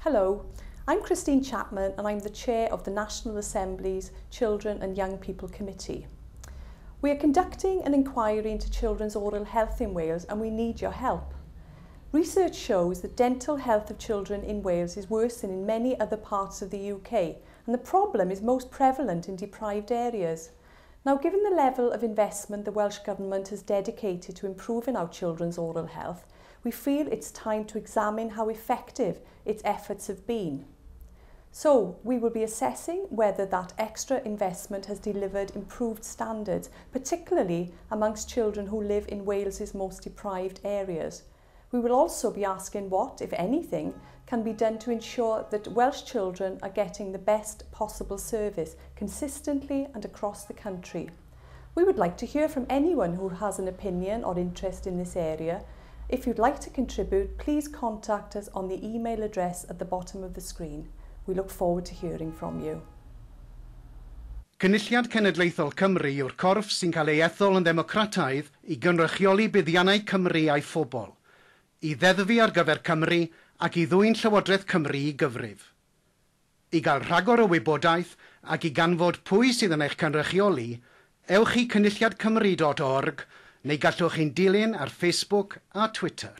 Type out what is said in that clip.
Hello, I'm Christine Chapman and I'm the Chair of the National Assembly's Children and Young People Committee. We are conducting an inquiry into children's oral health in Wales and we need your help. Research shows that dental health of children in Wales is worse than in many other parts of the UK, and the problem is most prevalent in deprived areas. Now, given the level of investment the Welsh Government has dedicated to improving our children's oral health, we feel it's time to examine how effective its efforts have been. So, we will be assessing whether that extra investment has delivered improved standards, particularly amongst children who live in Wales's most deprived areas. We will also be asking what, if anything, can be done to ensure that Welsh children are getting the best possible service consistently and across the country. We would like to hear from anyone who has an opinion or interest in this area. If you'd like to contribute, please contact us on the email address at the bottom of the screen. We look forward to hearing from you. Cynulliad Cenedlaethol Cymru yw'r corff sy'n cael ei ethol yn ddemocrataidd i gynrychioli buddiannau Cymru a'i phobl, i ddeddfu ar gyfer Cymru ac i ddwyn Llywodraeth Cymru i gyfrif. I gael rhagor o wybodaeth ac i ganfod pwy sydd yn eich cynrychioli, ewch i cynulliadcymru.org neu gallwch chi'n dilyn ar Facebook a Twitter.